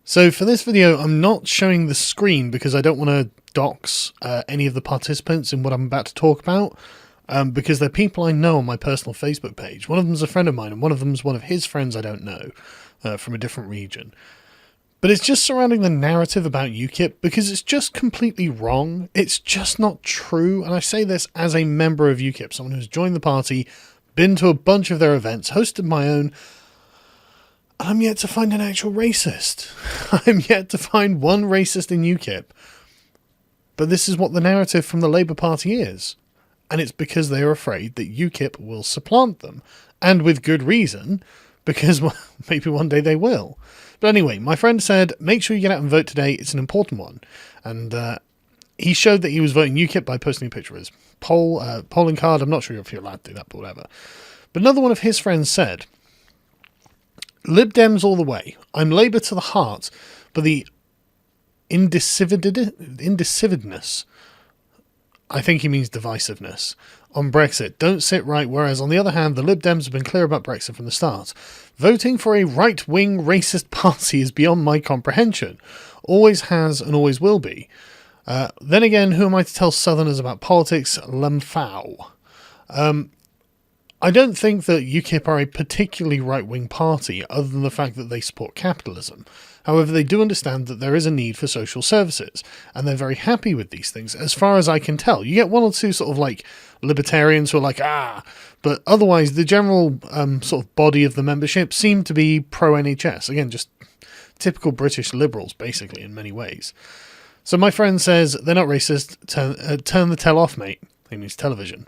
So for this video, I'm not showing the screen because I don't want to dox any of the participants in what I'm about to talk about, because they're people I know on my personal Facebook page. One of them's a friend of mine, and one of them's one of his friends I don't know, from a different region. But it's just surrounding the narrative about UKIP because it's just completely wrong. It's just not true. And I say this as a member of UKIP, someone who's joined the party, been to a bunch of their events, hosted my own. I'm yet to find an actual racist. I'm yet to find one racist in UKIP. But this is what the narrative from the Labour Party is. And it's because they are afraid that UKIP will supplant them. And with good reason, because well, maybe one day they will. But anyway, my friend said, make sure you get out and vote today. It's an important one. And he showed that he was voting UKIP by posting a picture of his polling card. I'm not sure if you're allowed to do that, but whatever. But another one of his friends said, Lib Dems all the way. I'm Labour to the heart, but the indecividness, I think he means divisiveness, on Brexit don't sit right, whereas on the other hand, the Lib Dems have been clear about Brexit from the start. Voting for a right-wing racist party is beyond my comprehension. Always has and always will be. Then again, who am I to tell Southerners about politics? Lamphao. I don't think that UKIP are a particularly right-wing party, other than the fact that they support capitalism. However, they do understand that there is a need for social services, and they're very happy with these things, as far as I can tell. You get one or two sort of like libertarians who are like, but otherwise the general sort of body of the membership seem to be pro-NHS. Again, just typical British liberals, basically, in many ways. So my friend says, they're not racist, turn the tell off, mate. He means television.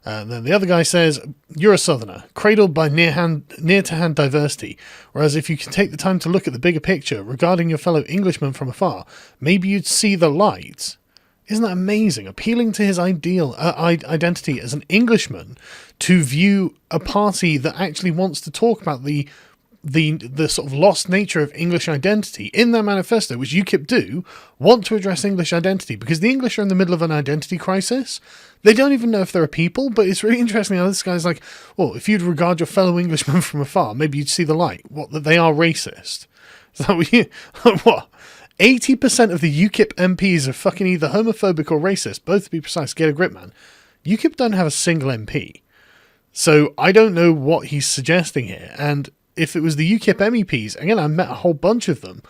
And then the other guy says, you're a Southerner, cradled by near-to-hand diversity, whereas if you can take the time to look at the bigger picture regarding your fellow Englishmen from afar, maybe you'd see the light. Isn't that amazing? Appealing to his identity as an Englishman to view a party that actually wants to talk about the sort of lost nature of English identity in their manifesto, which UKIP do, want to address English identity, because the English are in the middle of an identity crisis. They don't even know if they're a people, but it's really interesting how this guy's like, well, if you'd regard your fellow Englishmen from afar, maybe you'd see the light. What, that they are racist? Is that what you... what? 80% of the UKIP MPs are fucking either homophobic or racist, both to be precise. Get a grip, man. UKIP don't have a single MP. So I don't know what he's suggesting here, and if it was the UKIP MEPs, again, I met a whole bunch of them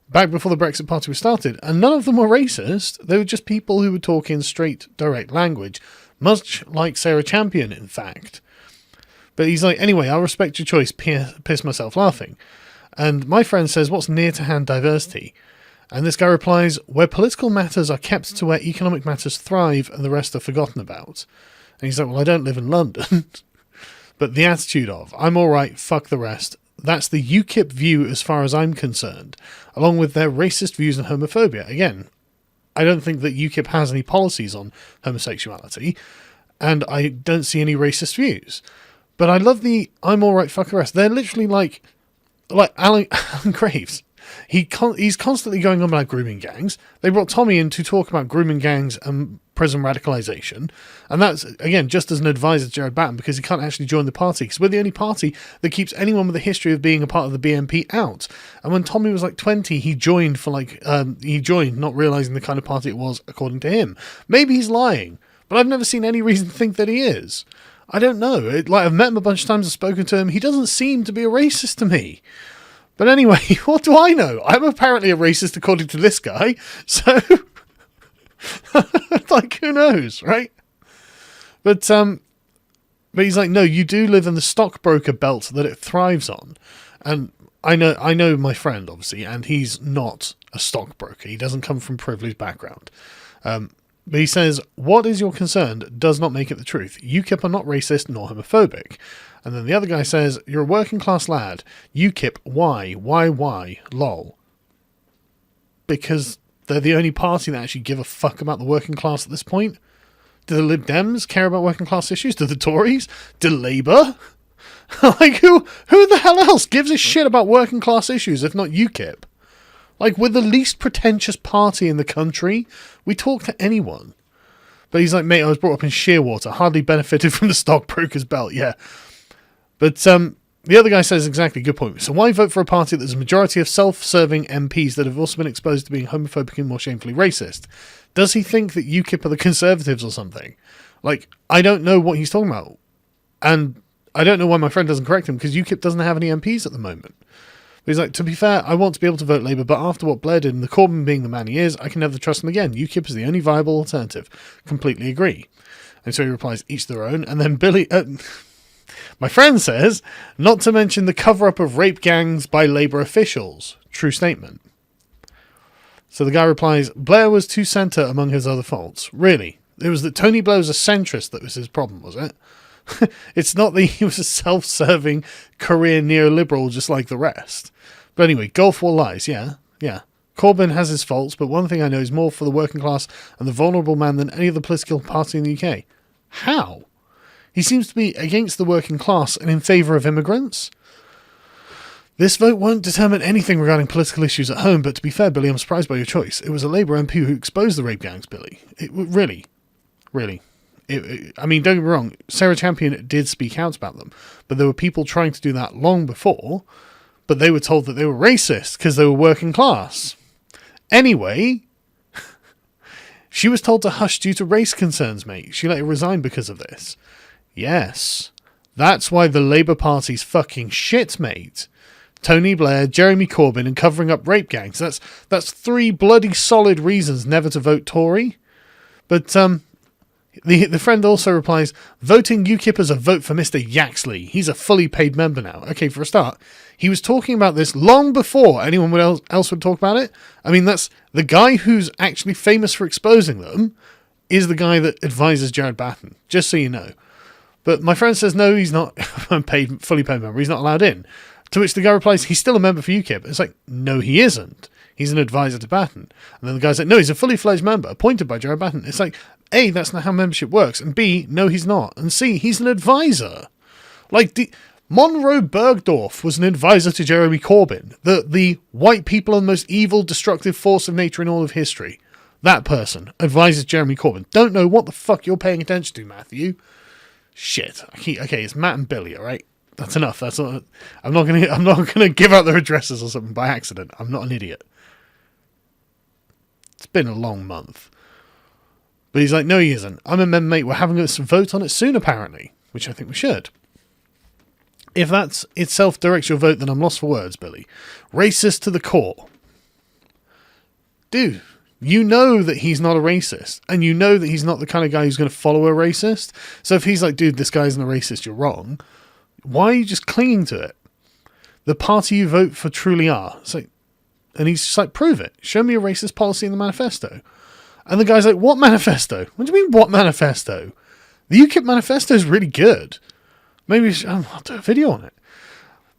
back before the Brexit Party was started, and none of them were racist. They were just people who would talk in straight, direct language, much like Sarah Champion, in fact. But he's like, anyway, I'll respect your choice, piss myself laughing. And my friend says, what's near-to-hand diversity? And this guy replies, where political matters are kept to where economic matters thrive and the rest are forgotten about. And he's like, well, I don't live in London. But the attitude of, I'm alright, fuck the rest, that's the UKIP view as far as I'm concerned, along with their racist views and homophobia. Again, I don't think that UKIP has any policies on homosexuality, and I don't see any racist views. But I love the, I'm alright, fuck the rest. They're literally like Alan Graves. He's constantly going on about grooming gangs. They brought Tommy in to talk about grooming gangs and prison radicalisation. And that's, again, just as an advisor to Jared Batten, because he can't actually join the party, because we're the only party that keeps anyone with a history of being a part of the BNP out. And when Tommy was like 20, he joined not realising the kind of party it was, according to him. Maybe he's lying, but I've never seen any reason to think that he is. I don't know. I've met him a bunch of times, I've spoken to him. He doesn't seem to be a racist to me. But anyway, what do I know? I'm apparently a racist according to this guy, so like, who knows, right? But he's like, no, you do live in the stockbroker belt that it thrives on. And I know my friend, obviously, and he's not a stockbroker. He doesn't come from a privileged background. But he says, what is your concern does not make it the truth. UKIP are not racist nor homophobic. And then the other guy says, you're a working class lad. UKIP, why, lol. Because they're the only party that actually give a fuck about the working class at this point. Do the Lib Dems care about working class issues? Do the Tories? Do Labour? Like, who the hell else gives a shit about working class issues if not UKIP? Like, we're the least pretentious party in the country. We talk to anyone. But he's like, mate, I was brought up in Shearwater, hardly benefited from the stockbroker's belt, yeah. But The other guy says exactly, good point. So why vote for a party that has a majority of self-serving MPs that have also been exposed to being homophobic and more shamefully racist? Does he think that UKIP are the Conservatives or something? Like, I don't know what he's talking about. And I don't know why my friend doesn't correct him, because UKIP doesn't have any MPs at the moment. But he's like, to be fair, I want to be able to vote Labour, but after what Blair did and the Corbyn being the man he is, I can never trust him again. UKIP is the only viable alternative. Completely agree. And so he replies, each their own. And then Billy... my friend says, not to mention the cover-up of rape gangs by Labour officials. True statement. So the guy replies, Blair was too centre among his other faults. Really? It was that Tony Blair was a centrist that was his problem, was it? It's not that he was a self-serving career neoliberal just like the rest. But anyway, Gulf War lies, yeah. Corbyn has his faults, but one thing I know is more for the working class and the vulnerable man than any other political party in the UK. How? He seems to be against the working class and in favour of immigrants. This vote won't determine anything regarding political issues at home, but to be fair, Billy, I'm surprised by your choice. It was a Labour MP who exposed the rape gangs, Billy. Really. I mean, don't get me wrong, Sarah Champion did speak out about them, but there were people trying to do that long before, but they were told that they were racist because they were working class. Anyway, she was told to hush due to race concerns, mate. She later resigned because of this. Yes, that's why the Labour Party's fucking shit, mate. Tony Blair, Jeremy Corbyn, and covering up rape gangs. That's 3 bloody solid reasons never to vote Tory. But the friend also replies, voting UKIP as a vote for Mr. Yaxley. He's a fully paid member now. Okay, for a start, he was talking about this long before anyone else would talk about it. I mean, that's the guy who's actually famous for exposing them is the guy that advises Jared Batten, just so you know. But my friend says, no, he's not fully paid member. He's not allowed in. To which the guy replies, he's still a member for UKIP. It's like, no, he isn't. He's an advisor to Batten. And then the guy's like, no, he's a fully fledged member appointed by Jared Batten. It's like, A, that's not how membership works. And B, no, he's not. And C, he's an advisor. Like, Monroe Bergdorf was an advisor to Jeremy Corbyn. The white people are the most evil, destructive force of nature in all of history. That person advises Jeremy Corbyn. Don't know what the fuck you're paying attention to, Matthew. Shit. Okay, it's Matt and Billy, all right? That's enough. That's all. I'm not gonna give out their addresses or something by accident. I'm not an idiot. It's been a long month. But he's like, no, he isn't. I'm a member, mate. We're having a vote on it soon, apparently, which I think we should. If that's itself directs your vote, then I'm lost for words, Billy. Racist to the core. Dude, you know that he's not a racist, and you know that he's not the kind of guy who's going to follow a racist. So if he's like, dude, this guy isn't a racist, you're wrong. Why are you just clinging to it? The party you vote for truly are. It's like, and he's just like, prove it. Show me a racist policy in the manifesto. And the guy's like, what manifesto? What do you mean, what manifesto? The UKIP manifesto is really good. Maybe I'll do a video on it.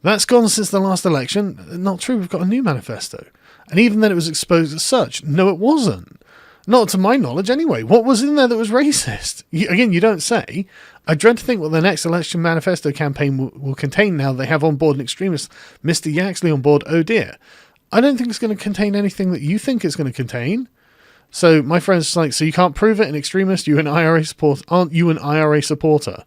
That's gone since the last election. Not true, we've got a new manifesto. And even then it was exposed as such. No, it wasn't. Not to my knowledge, anyway. What was in there that was racist? Again, you don't say. I dread to think what the next election manifesto campaign will contain now they have on board an extremist, Mr. Yaxley on board, oh dear. I don't think it's going to contain anything that you think it's going to contain. So my friend's like, so you can't prove it, an extremist, you an IRA support, aren't you an IRA supporter?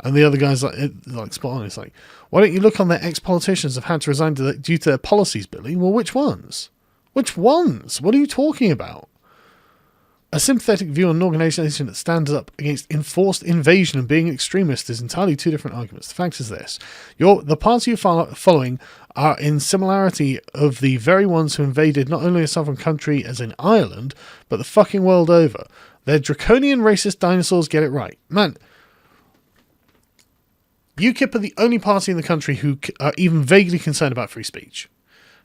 And the other guy's like spot on. It's like, why don't you look on their ex-politicians have had to resign due to their policies, Billy? Well, which ones? Which ones? What are you talking about? A sympathetic view on an organisation that stands up against enforced invasion and being an extremist is entirely 2 different arguments. The fact is this. The party you're following are in similarity of the very ones who invaded not only a sovereign country as in Ireland, but the fucking world over. They're draconian racist dinosaurs, get it right. Man, UKIP are the only party in the country who are even vaguely concerned about free speech.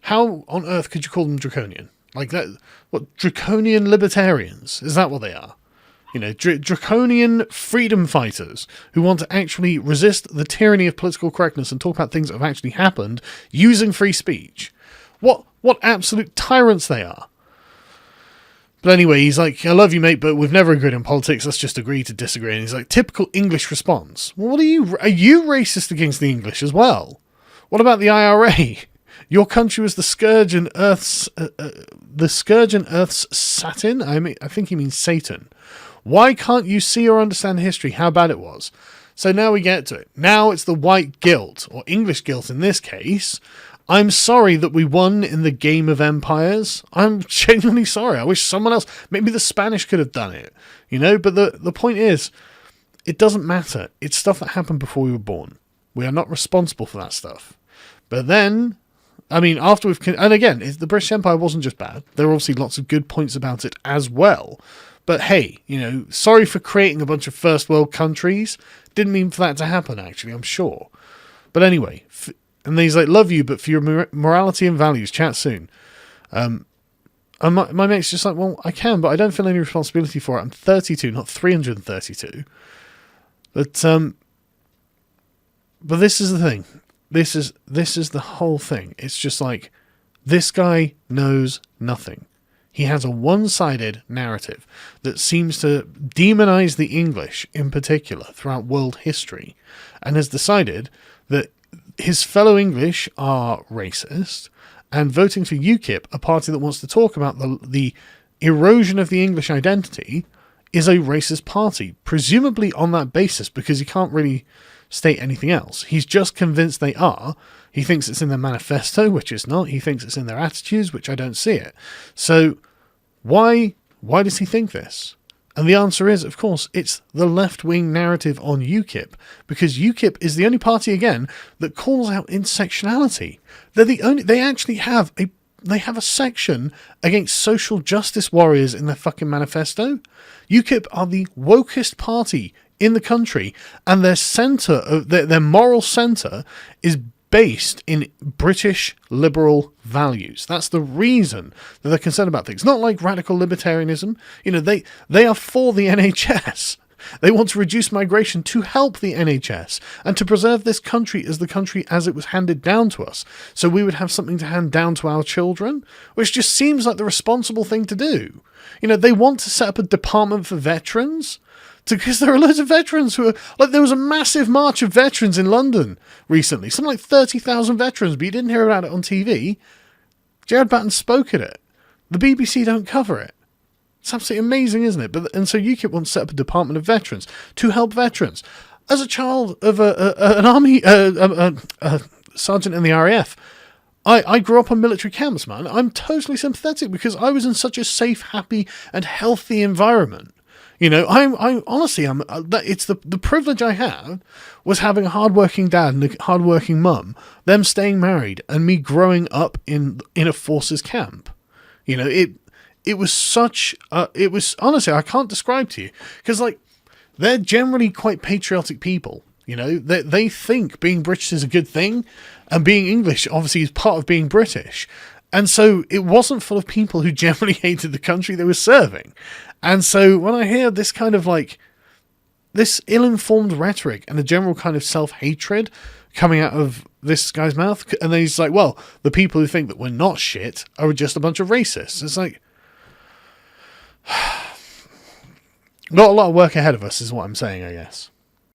How on earth could you call them draconian? Like that, what, draconian libertarians? Is that what they are? You know, draconian freedom fighters who want to actually resist the tyranny of political correctness and talk about things that have actually happened using free speech. What absolute tyrants they are. But anyway, he's like, I love you, mate, but we've never agreed on politics. Let's just agree to disagree. And he's like, typical English response. Well, are you racist against the English as well? What about the IRA? Your country was the scourge and Earth's satin. I think he means Satan. Why can't you see or understand history? How bad it was. So now we get to it. Now it's the white guilt, or English guilt in this case. I'm sorry that we won in the game of empires. I'm genuinely sorry. I wish someone else, maybe the Spanish could have done it, but the point is, it doesn't matter. It's stuff that happened before we were born. We are not responsible for that stuff. But then, after and again, the British Empire wasn't just bad. There were obviously lots of good points about it as well. But hey, sorry for creating a bunch of first world countries. Didn't mean for that to happen, actually, I'm sure. But anyway, and he's like, love you, but for your morality and values, chat soon. And my mate's just like, well, I can, but I don't feel any responsibility for it. I'm 32, not 332. But this is the thing. This is the whole thing. It's just like, this guy knows nothing. He has a one-sided narrative that seems to demonize the English in particular throughout world history, and has decided that his fellow English are racist, and voting for UKIP, a party that wants to talk about the erosion of the English identity, is a racist party, presumably on that basis, because he can't really state anything else. He's just convinced they are. He thinks it's in their manifesto, which it's not. He thinks it's in their attitudes, which I don't see it. So why does he think this? And the answer is, of course, it's the left-wing narrative on UKIP, because UKIP is the only party, again, that calls out intersectionality. They actually have a section against social justice warriors in their fucking manifesto. UKIP are the wokest party in the country, and their their moral centre is based in British liberal values. That's the reason that they're concerned about things. Not like radical libertarianism. They are for the NHS. They want to reduce migration to help the NHS and to preserve this country as the country as it was handed down to us. So we would have something to hand down to our children, which just seems like the responsible thing to do. They want to set up a department for veterans, because there are loads of veterans who are, like, there was a massive march of veterans in London recently, something like 30,000 veterans, but you didn't hear about it on TV. Gerard Batten spoke at it. The BBC don't cover it. It's absolutely amazing, isn't it? And so UKIP wants to set up a department of veterans to help veterans. As a child of an army sergeant in the RAF, I grew up on military camps, man. I'm totally sympathetic because I was in such a safe, happy, and healthy environment. I'm honestly, it's the privilege I have was having a hardworking dad and a hardworking mum, them staying married, and me growing up in a forces camp. It was such, it was, honestly, I can't describe to you, because, like, they're generally quite patriotic people. They think being British is a good thing, and being English obviously is part of being British. And so it wasn't full of people who generally hated the country they were serving. And so when I hear this kind of, like, this ill-informed rhetoric and a general kind of self-hatred coming out of this guy's mouth, and then he's like, well, the people who think that we're not shit are just a bunch of racists. It's like, not a lot of work ahead of us is what I'm saying, I guess.